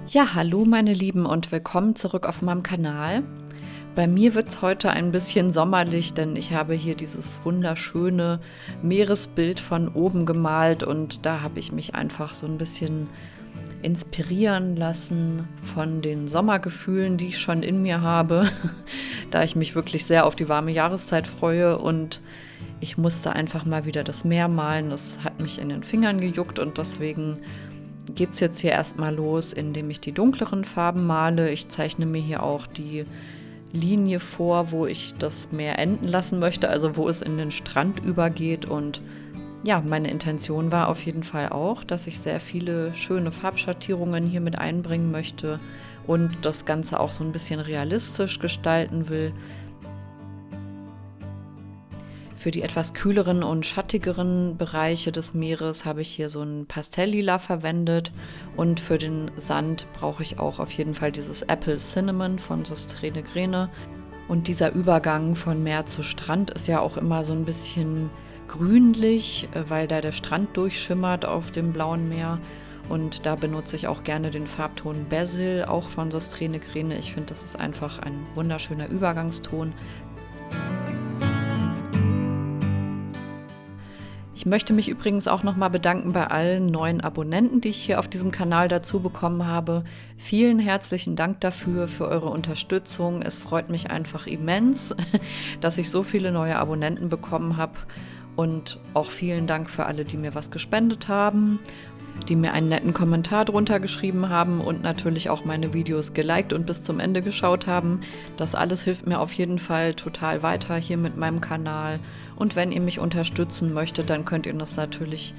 Ja, hallo meine Lieben und willkommen zurück auf meinem Kanal. Bei mir wird es heute ein bisschen sommerlich, denn ich habe hier dieses wunderschöne Meeresbild von oben gemalt und da habe ich mich einfach so ein bisschen inspirieren lassen von den Sommergefühlen, die ich schon in mir habe, da ich mich wirklich sehr auf die warme Jahreszeit freue und ich musste einfach mal wieder das Meer malen. Das hat mich in den Fingern gejuckt und deswegen geht es jetzt hier erstmal los, indem ich die dunkleren Farben male. Ich zeichne mir hier auch die Linie vor, wo ich das Meer enden lassen möchte, also wo es in den Strand übergeht. Und ja, meine Intention war auf jeden Fall auch, dass ich sehr viele schöne Farbschattierungen hier mit einbringen möchte und das Ganze auch so ein bisschen realistisch gestalten will. Für die etwas kühleren und schattigeren Bereiche des Meeres habe ich hier so ein Pastelllila verwendet und für den Sand brauche ich auch auf jeden Fall dieses Apple Cinnamon von Sostrene Grene. Und dieser Übergang von Meer zu Strand ist ja auch immer so ein bisschen grünlich, weil da der Strand durchschimmert auf dem blauen Meer. Und da benutze ich auch gerne den Farbton Basil, auch von Sostrene Grene. Ich finde, das ist einfach ein wunderschöner Übergangston. Ich möchte mich übrigens auch nochmal bedanken bei allen neuen Abonnenten, die ich hier auf diesem Kanal dazu bekommen habe. Vielen herzlichen Dank dafür, für eure Unterstützung. Es freut mich einfach immens, dass ich so viele neue Abonnenten bekommen habe. Und auch vielen Dank für alle, die mir was gespendet haben, die mir einen netten Kommentar drunter geschrieben haben und natürlich auch meine Videos geliked und bis zum Ende geschaut haben. Das alles hilft mir auf jeden Fall total weiter hier mit meinem Kanal. Und wenn ihr mich unterstützen möchtet, dann könnt ihr das natürlich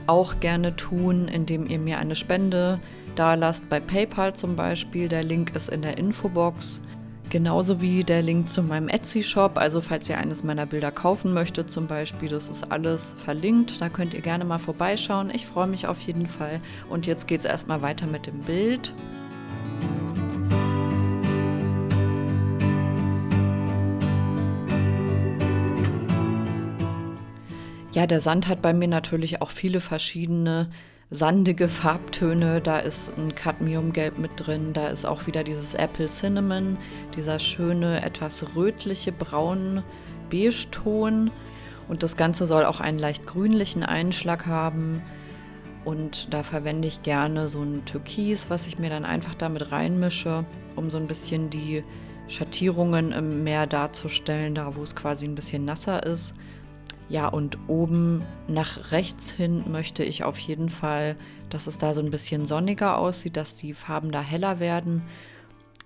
auch gerne tun, indem ihr mir eine Spende dalasst, bei PayPal zum Beispiel. Der Link ist in der Infobox. Genauso wie der Link zu meinem Etsy-Shop, also falls ihr eines meiner Bilder kaufen möchtet zum Beispiel, das ist alles verlinkt, da könnt ihr gerne mal vorbeischauen. Ich freue mich auf jeden Fall und jetzt geht es erstmal weiter mit dem Bild. Ja, der Sand hat bei mir natürlich auch viele verschiedene sandige Farbtöne. Da ist ein Cadmiumgelb mit drin, da ist auch wieder dieses Apple Cinnamon, dieser schöne, etwas rötliche, braun Beige-Ton. Und das Ganze soll auch einen leicht grünlichen Einschlag haben. Und da verwende ich gerne so ein Türkis, was ich mir dann einfach damit reinmische, um so ein bisschen die Schattierungen im Meer darzustellen, da wo es quasi ein bisschen nasser ist. Ja, und oben nach rechts hin möchte ich auf jeden Fall, dass es da so ein bisschen sonniger aussieht, dass die Farben da heller werden.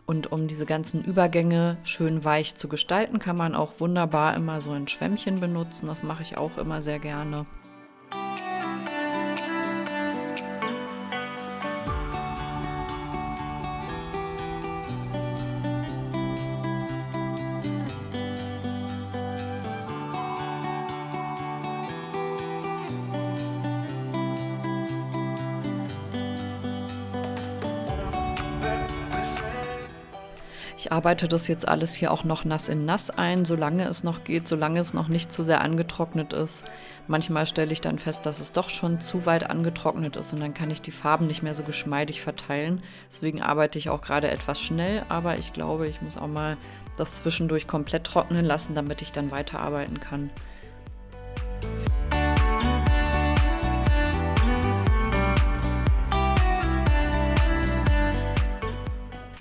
Und um diese ganzen Übergänge schön weich zu gestalten, kann man auch wunderbar immer so ein Schwämmchen benutzen. Das mache ich auch immer sehr gerne. Ich arbeite das jetzt alles hier auch noch nass in nass ein, solange es noch geht, solange es noch nicht zu sehr angetrocknet ist. Manchmal stelle ich dann fest, dass es doch schon zu weit angetrocknet ist und dann kann ich die Farben nicht mehr so geschmeidig verteilen. Deswegen arbeite ich auch gerade etwas schnell, aber ich glaube, ich muss auch mal das zwischendurch komplett trocknen lassen, damit ich dann weiterarbeiten kann.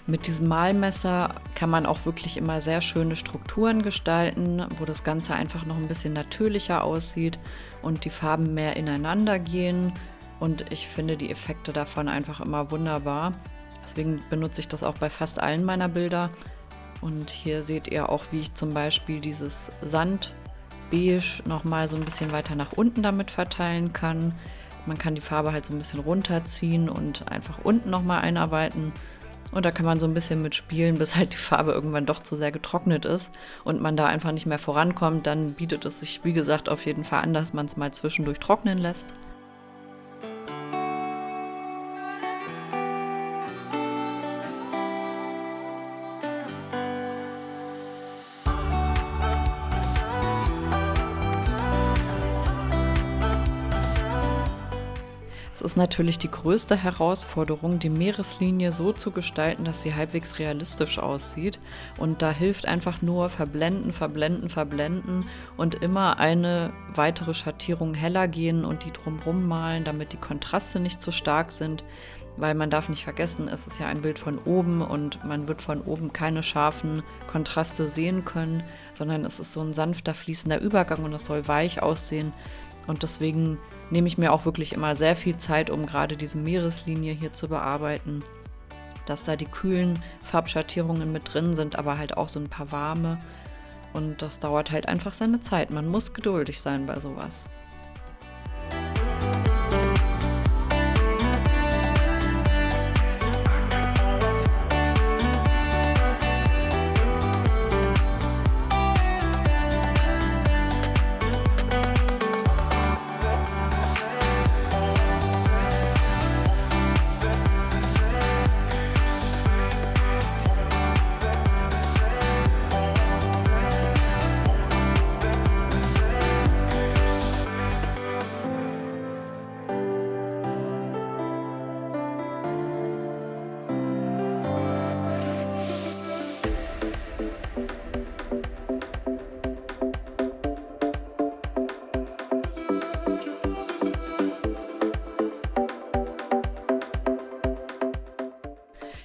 Mit diesem Malmesser kann man auch wirklich immer sehr schöne Strukturen gestalten, wo das Ganze einfach noch ein bisschen natürlicher aussieht und die Farben mehr ineinander gehen. Und ich finde die Effekte davon einfach immer wunderbar. Deswegen benutze ich das auch bei fast allen meiner Bilder. Und hier seht ihr auch, wie ich zum Beispiel dieses Sandbeige nochmal so ein bisschen weiter nach unten damit verteilen kann. Man kann die Farbe halt so ein bisschen runterziehen und einfach unten nochmal einarbeiten. Und da kann man so ein bisschen mitspielen, bis halt die Farbe irgendwann doch zu sehr getrocknet ist und man da einfach nicht mehr vorankommt. Dann bietet es sich, wie gesagt, auf jeden Fall an, dass man es mal zwischendurch trocknen lässt. Es ist natürlich die größte Herausforderung, die Meereslinie so zu gestalten, dass sie halbwegs realistisch aussieht. Und da hilft einfach nur verblenden, verblenden, verblenden und immer eine weitere Schattierung heller gehen und die drumrum malen, damit die Kontraste nicht zu stark sind. Weil man darf nicht vergessen, es ist ja ein Bild von oben und man wird von oben keine scharfen Kontraste sehen können, sondern es ist so ein sanfter, fließender Übergang und es soll weich aussehen. Und deswegen nehme ich mir auch wirklich immer sehr viel Zeit, um gerade diese Meereslinie hier zu bearbeiten. Dass da die kühlen Farbschattierungen mit drin sind, aber halt auch so ein paar warme. Und das dauert halt einfach seine Zeit. Man muss geduldig sein bei sowas.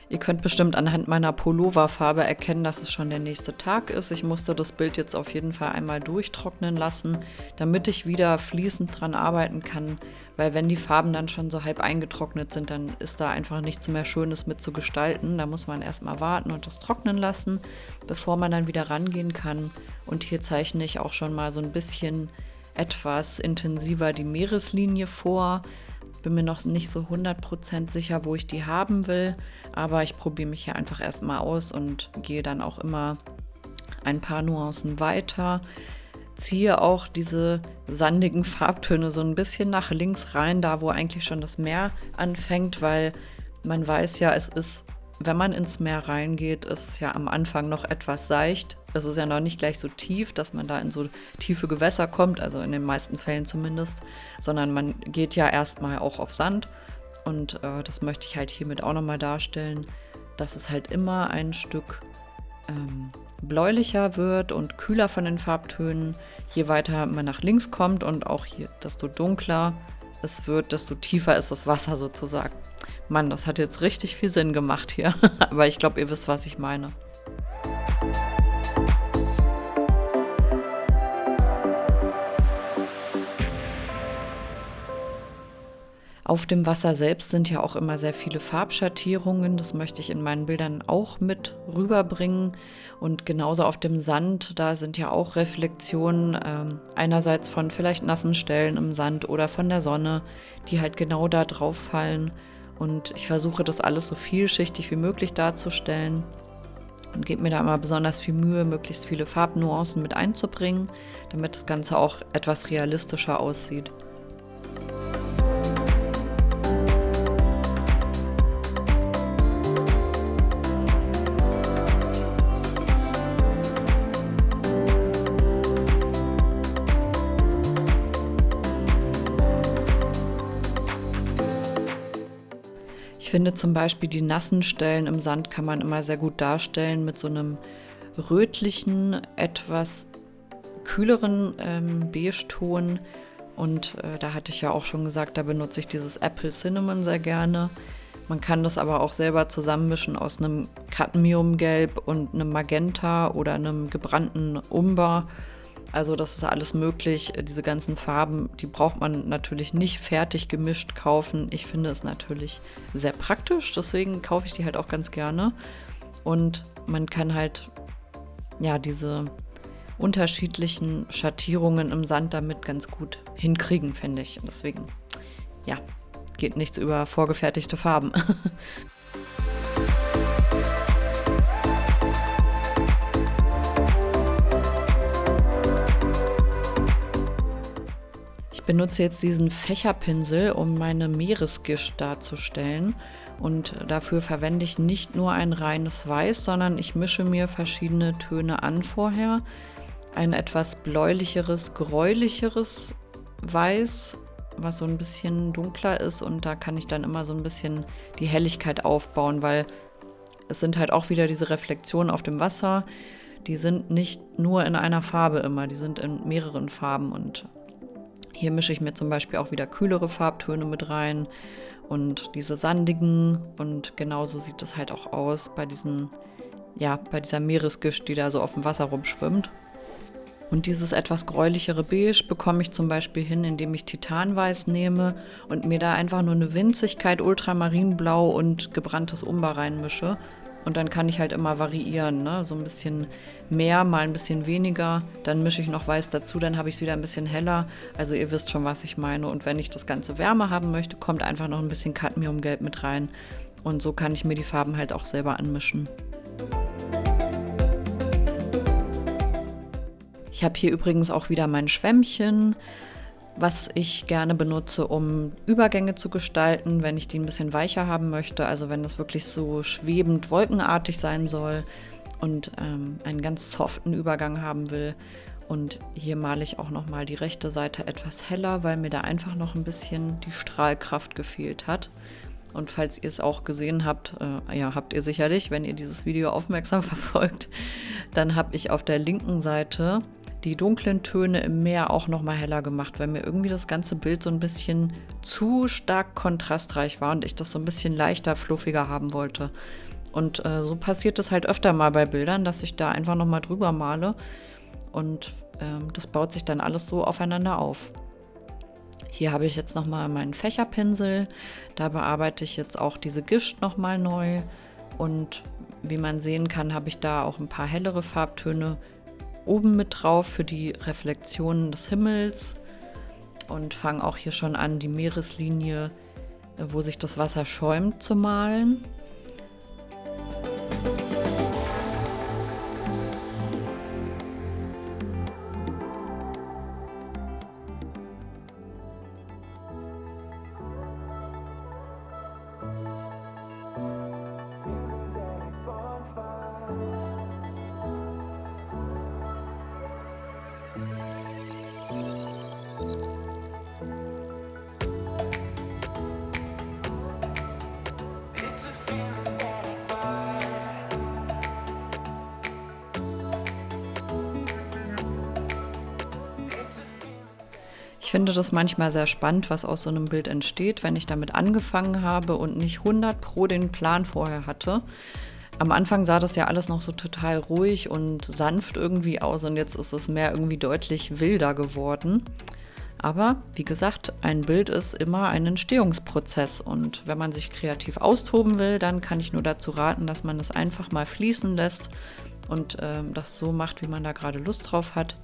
Ihr könnt bestimmt anhand meiner Pulloverfarbe erkennen, dass es schon der nächste Tag ist. Ich musste das Bild jetzt auf jeden Fall einmal durchtrocknen lassen, damit ich wieder fließend dran arbeiten kann. Weil wenn die Farben dann schon so halb eingetrocknet sind, dann ist da einfach nichts mehr Schönes mit zu gestalten. Da muss man erstmal warten und das trocknen lassen, bevor man dann wieder rangehen kann. Und hier zeichne ich auch schon mal so ein bisschen etwas intensiver die Meereslinie vor. Bin mir noch nicht so 100% sicher, wo ich die haben will, aber ich probiere mich hier einfach erstmal aus und gehe dann auch immer ein paar Nuancen weiter. Ziehe auch diese sandigen Farbtöne so ein bisschen nach links rein, da wo eigentlich schon das Meer anfängt, weil man weiß ja, es ist, wenn man ins Meer reingeht, ist es ja am Anfang noch etwas seicht. Es ist ja noch nicht gleich so tief, dass man da in so tiefe Gewässer kommt, also in den meisten Fällen zumindest, sondern man geht ja erstmal auch auf Sand und das möchte ich halt hiermit auch nochmal darstellen, dass es halt immer ein Stück bläulicher wird und kühler von den Farbtönen, je weiter man nach links kommt und auch hier, desto dunkler es wird, desto tiefer ist das Wasser sozusagen. Mann, das hat jetzt richtig viel Sinn gemacht hier, aber ich glaube, ihr wisst, was ich meine. Auf dem Wasser selbst sind ja auch immer sehr viele Farbschattierungen. Das möchte ich in meinen Bildern auch mit rüberbringen. Und genauso auf dem Sand, da sind ja auch Reflexionen, einerseits von vielleicht nassen Stellen im Sand oder von der Sonne, die halt genau da drauf fallen. Und ich versuche das alles so vielschichtig wie möglich darzustellen und gebe mir da immer besonders viel Mühe, möglichst viele Farbnuancen mit einzubringen, damit das Ganze auch etwas realistischer aussieht. Ich finde zum Beispiel die nassen Stellen im Sand kann man immer sehr gut darstellen mit so einem rötlichen, etwas kühleren Beige-Ton. Und da hatte ich ja auch schon gesagt, da benutze ich dieses Apple Cinnamon sehr gerne. Man kann das aber auch selber zusammenmischen aus einem Cadmiumgelb und einem Magenta oder einem gebrannten Umber. Also das ist alles möglich. Diese ganzen Farben, die braucht man natürlich nicht fertig gemischt kaufen. Ich finde es natürlich sehr praktisch, deswegen kaufe ich die halt auch ganz gerne. Und man kann halt ja diese unterschiedlichen Schattierungen im Sand damit ganz gut hinkriegen, finde ich. Und deswegen, ja, geht nichts über vorgefertigte Farben. Ich benutze jetzt diesen Fächerpinsel, um meine Meeresgischt darzustellen. Und dafür verwende ich nicht nur ein reines Weiß, sondern ich mische mir verschiedene Töne an vorher. Ein etwas bläulicheres, gräulicheres Weiß was so ein bisschen dunkler ist und da kann ich dann immer so ein bisschen die Helligkeit aufbauen, weil es sind halt auch wieder diese Reflexionen auf dem Wasser, die sind nicht nur in einer Farbe immer, die sind in mehreren Farben und hier mische ich mir zum Beispiel auch wieder kühlere Farbtöne mit rein und diese sandigen und genauso sieht es halt auch aus bei bei dieser Meeresgischt, die da so auf dem Wasser rumschwimmt. Und dieses etwas gräulichere Beige bekomme ich zum Beispiel hin, indem ich Titanweiß nehme und mir da einfach nur eine Winzigkeit Ultramarinblau und gebranntes Umber reinmische. Und dann kann ich halt immer variieren, ne? So ein bisschen mehr, mal ein bisschen weniger. Dann mische ich noch Weiß dazu, dann habe ich es wieder ein bisschen heller. Also ihr wisst schon, was ich meine. Und wenn ich das Ganze wärmer haben möchte, kommt einfach noch ein bisschen Cadmiumgelb mit rein. Und so kann ich mir die Farben halt auch selber anmischen. Ich habe hier übrigens auch wieder mein Schwämmchen, was ich gerne benutze, um Übergänge zu gestalten, wenn ich die ein bisschen weicher haben möchte. Also wenn das wirklich so schwebend, wolkenartig sein soll und einen ganz soften Übergang haben will. Und hier male ich auch nochmal die rechte Seite etwas heller, weil mir da einfach noch ein bisschen die Strahlkraft gefehlt hat. Und falls ihr es auch gesehen habt, habt ihr sicherlich, wenn ihr dieses Video aufmerksam verfolgt, dann habe ich auf der linken Seite die dunklen Töne im Meer auch nochmal heller gemacht, weil mir irgendwie das ganze Bild so ein bisschen zu stark kontrastreich war und ich das so ein bisschen leichter, fluffiger haben wollte. Und so passiert es halt öfter mal bei Bildern, dass ich da einfach nochmal drüber male und das baut sich dann alles so aufeinander auf. Hier habe ich jetzt nochmal meinen Fächerpinsel, da bearbeite ich jetzt auch diese Gischt nochmal neu und wie man sehen kann, habe ich da auch ein paar hellere Farbtöne oben mit drauf für die Reflexionen des Himmels und fange auch hier schon an, die Meereslinie, wo sich das Wasser schäumt, zu malen. Ich finde das manchmal sehr spannend, was aus so einem Bild entsteht, wenn ich damit angefangen habe und nicht 100% den Plan vorher hatte. Am Anfang sah das ja alles noch so total ruhig und sanft irgendwie aus und jetzt ist es mehr irgendwie deutlich wilder geworden. Aber wie gesagt, ein Bild ist immer ein Entstehungsprozess und wenn man sich kreativ austoben will, dann kann ich nur dazu raten, dass man das einfach mal fließen lässt und das so macht, wie man da gerade Lust drauf hat.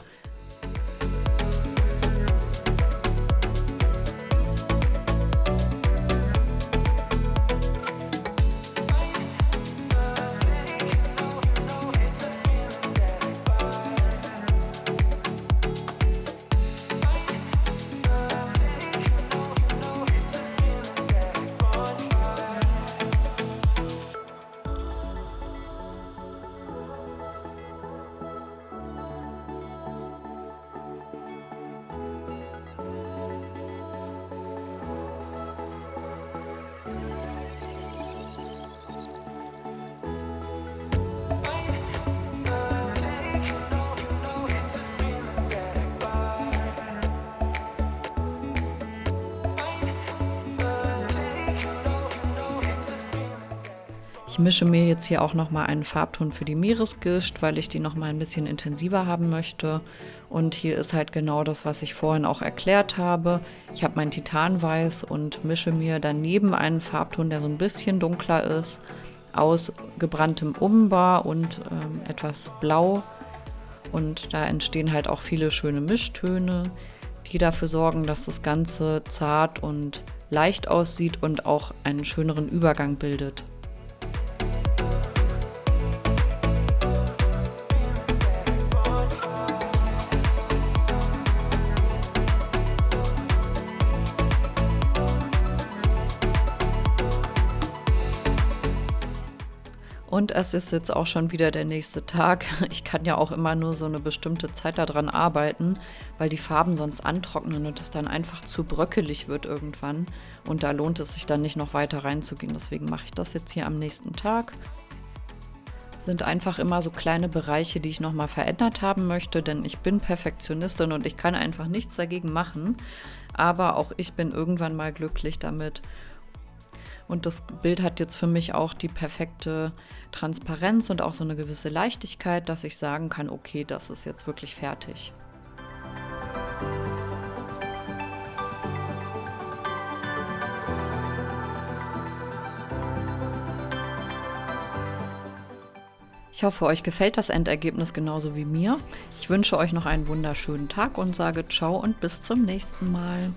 Ich mische mir jetzt hier auch nochmal einen Farbton für die Meeresgischt, weil ich die nochmal ein bisschen intensiver haben möchte. Und hier ist halt genau das, was ich vorhin auch erklärt habe. Ich habe mein Titanweiß und mische mir daneben einen Farbton, der so ein bisschen dunkler ist, aus gebranntem Umber und etwas Blau. Und da entstehen halt auch viele schöne Mischtöne, die dafür sorgen, dass das Ganze zart und leicht aussieht und auch einen schöneren Übergang bildet. Und es ist jetzt auch schon wieder der nächste Tag. Ich kann ja auch immer nur so eine bestimmte Zeit daran arbeiten, weil die Farben sonst antrocknen und es dann einfach zu bröckelig wird irgendwann. Und da lohnt es sich dann nicht noch weiter reinzugehen. Deswegen mache ich das jetzt hier am nächsten Tag. Sind einfach immer so kleine Bereiche, die ich nochmal verändert haben möchte, denn ich bin Perfektionistin und ich kann einfach nichts dagegen machen. Aber auch ich bin irgendwann mal glücklich damit. Und das Bild hat jetzt für mich auch die perfekte Transparenz und auch so eine gewisse Leichtigkeit, dass ich sagen kann, okay, das ist jetzt wirklich fertig. Ich hoffe, euch gefällt das Endergebnis genauso wie mir. Ich wünsche euch noch einen wunderschönen Tag und sage ciao und bis zum nächsten Mal.